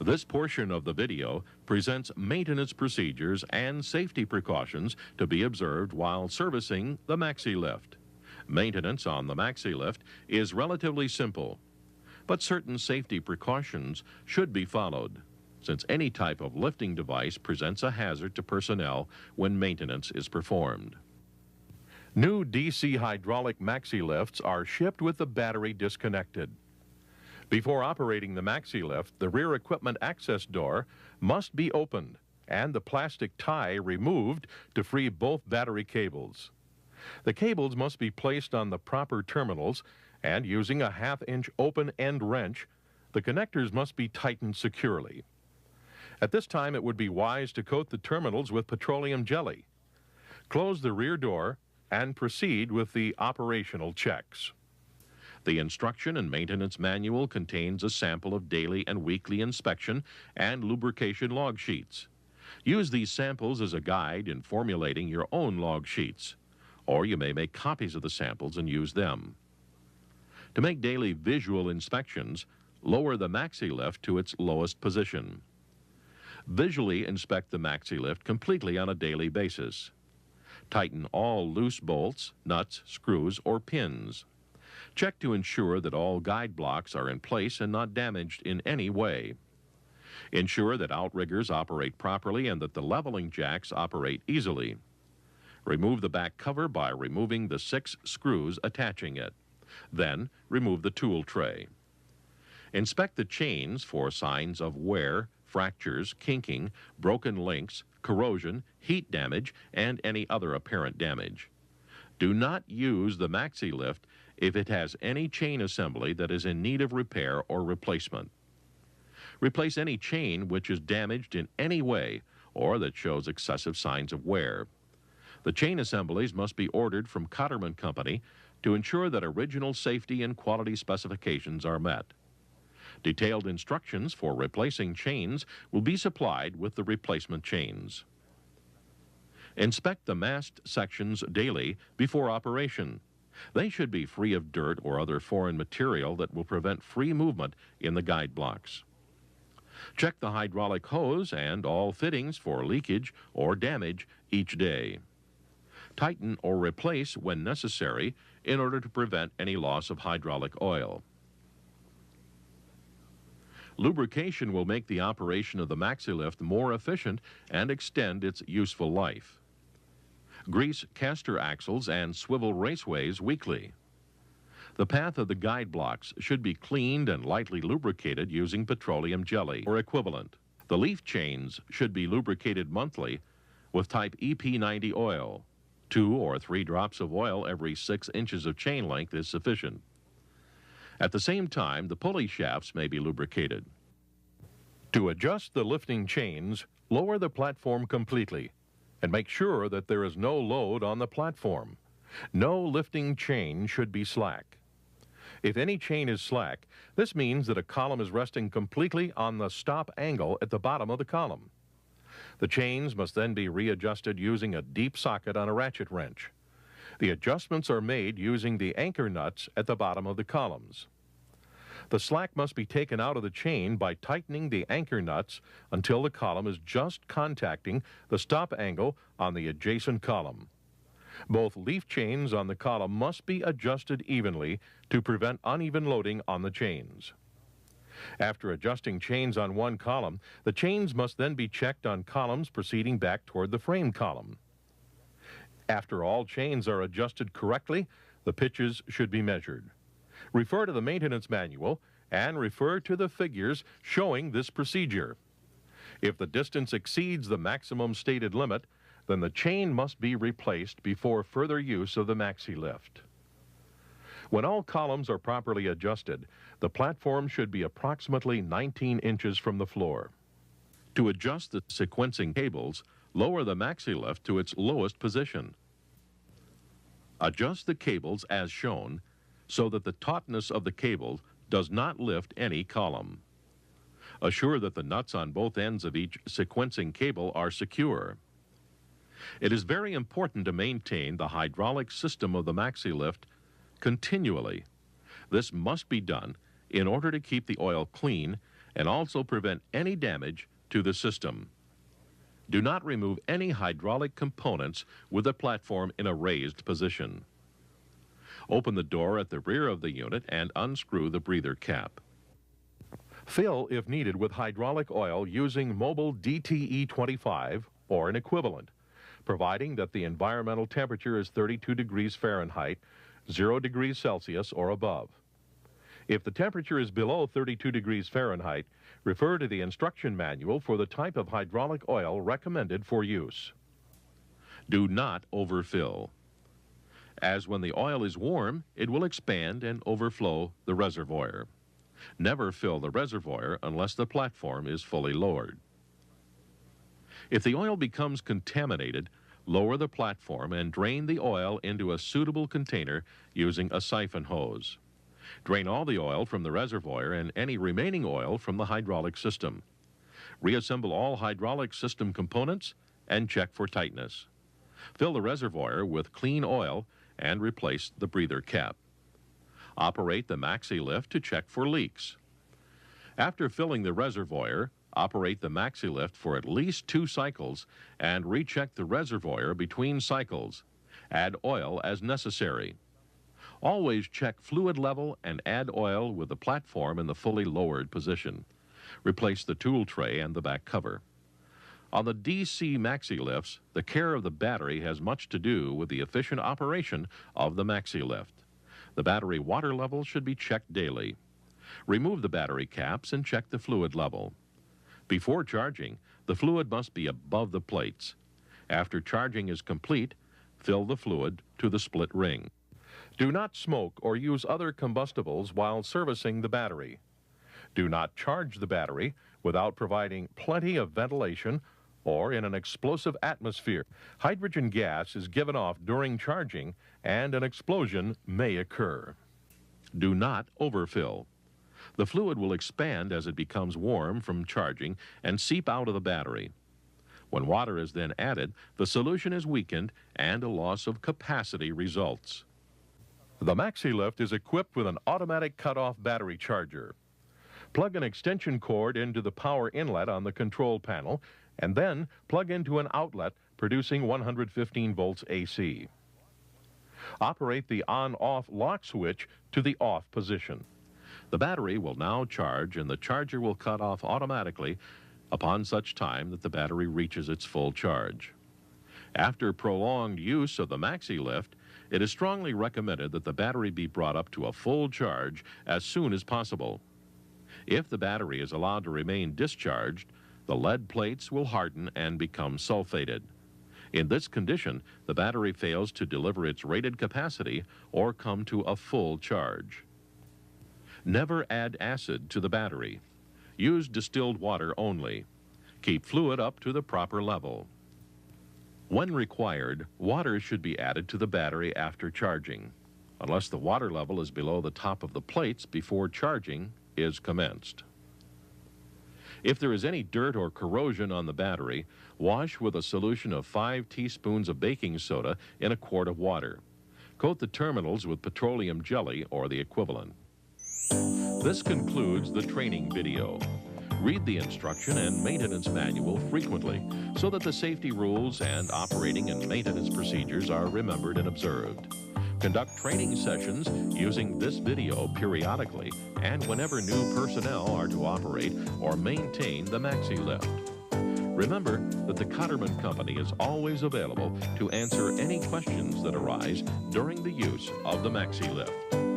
This portion of the video presents maintenance procedures and safety precautions to be observed while servicing the Maxi-Lift. Maintenance on the Maxi-Lift is relatively simple, but certain safety precautions should be followed, since any type of lifting device presents a hazard to personnel when maintenance is performed. New DC hydraulic Maxi-Lifts are shipped with the battery disconnected. Before operating the Maxi-Lift, the rear equipment access door must be opened and the plastic tie removed to free both battery cables. The cables must be placed on the proper terminals, and using a 1/2-inch open end wrench, the connectors must be tightened securely. At this time, it would be wise to coat the terminals with petroleum jelly. Close the rear door and proceed with the operational checks. The instruction and maintenance manual contains a sample of daily and weekly inspection and lubrication log sheets. Use these samples as a guide in formulating your own log sheets, or you may make copies of the samples and use them. To make daily visual inspections, lower the Maxi-Lift to its lowest position. Visually inspect the Maxi-Lift completely on a daily basis. Tighten all loose bolts, nuts, screws, or pins. Check to ensure that all guide blocks are in place and not damaged in any way. Ensure that outriggers operate properly and that the leveling jacks operate easily. Remove the back cover by removing the 6 screws attaching it. Then, remove the tool tray. Inspect the chains for signs of wear, fractures, kinking, broken links, corrosion, heat damage, and any other apparent damage. Do not use the Maxi-Lift if it has any chain assembly that is in need of repair or replacement. Replace any chain which is damaged in any way or that shows excessive signs of wear. The chain assemblies must be ordered from Cotterman Company to ensure that original safety and quality specifications are met. Detailed instructions for replacing chains will be supplied with the replacement chains. Inspect the mast sections daily before operation. They should be free of dirt or other foreign material that will prevent free movement in the guide blocks. Check the hydraulic hose and all fittings for leakage or damage each day. Tighten or replace when necessary in order to prevent any loss of hydraulic oil. Lubrication will make the operation of the Maxi-Lift more efficient and extend its useful life. Grease caster axles and swivel raceways weekly. The path of the guide blocks should be cleaned and lightly lubricated using petroleum jelly or equivalent. The leaf chains should be lubricated monthly with type EP90 oil. 2 or 3 drops of oil every 6 inches of chain length is sufficient. At the same time, the pulley shafts may be lubricated. To adjust the lifting chains, lower the platform completely and make sure that there is no load on the platform. No lifting chain should be slack. If any chain is slack, this means that a column is resting completely on the stop angle at the bottom of the column. The chains must then be readjusted using a deep socket on a ratchet wrench. The adjustments are made using the anchor nuts at the bottom of the columns. The slack must be taken out of the chain by tightening the anchor nuts until the column is just contacting the stop angle on the adjacent column. Both leaf chains on the column must be adjusted evenly to prevent uneven loading on the chains. After adjusting chains on one column, the chains must then be checked on columns proceeding back toward the frame column. After all chains are adjusted correctly, the pitches should be measured. Refer to the maintenance manual and refer to the figures showing this procedure. If the distance exceeds the maximum stated limit, then the chain must be replaced before further use of the Maxi-Lift. When all columns are properly adjusted, the platform should be approximately 19 inches from the floor. To adjust the sequencing cables, lower the Maxi-Lift to its lowest position. Adjust the cables as shown so that the tautness of the cable does not lift any column. Assure that the nuts on both ends of each sequencing cable are secure. It is very important to maintain the hydraulic system of the Maxi-Lift continually. This must be done in order to keep the oil clean and also prevent any damage to the system. Do not remove any hydraulic components with the platform in a raised position. Open the door at the rear of the unit and unscrew the breather cap. Fill, if needed, with hydraulic oil using mobile DTE25 or an equivalent, providing that the environmental temperature is 32 degrees Fahrenheit, 0 degrees Celsius or above. If the temperature is below 32 degrees Fahrenheit, refer to the instruction manual for the type of hydraulic oil recommended for use. Do not overfill, as when the oil is warm, it will expand and overflow the reservoir. Never fill the reservoir unless the platform is fully lowered. If the oil becomes contaminated, lower the platform and drain the oil into a suitable container using a siphon hose. Drain all the oil from the reservoir and any remaining oil from the hydraulic system. Reassemble all hydraulic system components and check for tightness. Fill the reservoir with clean oil and replace the breather cap. Operate the Maxi-Lift to check for leaks. After filling the reservoir, operate the Maxi-Lift for at least 2 cycles and recheck the reservoir between cycles. Add oil as necessary. Always check fluid level and add oil with the platform in the fully lowered position. Replace the tool tray and the back cover. On the DC Maxi-Lifts, the care of the battery has much to do with the efficient operation of the Maxi-Lift. The battery water level should be checked daily. Remove the battery caps and check the fluid level. Before charging, the fluid must be above the plates. After charging is complete, fill the fluid to the split ring. Do not smoke or use other combustibles while servicing the battery. Do not charge the battery without providing plenty of ventilation or in an explosive atmosphere. Hydrogen gas is given off during charging and an explosion may occur. Do not overfill. The fluid will expand as it becomes warm from charging and seep out of the battery. When water is then added, the solution is weakened and a loss of capacity results. The Maxi-Lift is equipped with an automatic cutoff battery charger. Plug an extension cord into the power inlet on the control panel and then plug into an outlet producing 115 volts AC. Operate the on-off lock switch to the off position. The battery will now charge and the charger will cut off automatically upon such time that the battery reaches its full charge. After prolonged use of the Maxi-Lift, it is strongly recommended that the battery be brought up to a full charge as soon as possible. If the battery is allowed to remain discharged, the lead plates will harden and become sulfated. In this condition, the battery fails to deliver its rated capacity or come to a full charge. Never add acid to the battery. Use distilled water only. Keep fluid up to the proper level. When required, water should be added to the battery after charging, unless the water level is below the top of the plates before charging is commenced. If there is any dirt or corrosion on the battery, wash with a solution of 5 teaspoons of baking soda in a quart of water. Coat the terminals with petroleum jelly or the equivalent. This concludes the training video. Read the instruction and maintenance manual frequently so that the safety rules and operating and maintenance procedures are remembered and observed. Conduct training sessions using this video periodically and whenever new personnel are to operate or maintain the Maxi-Lift. Remember that the Cotterman Company is always available to answer any questions that arise during the use of the Maxi-Lift.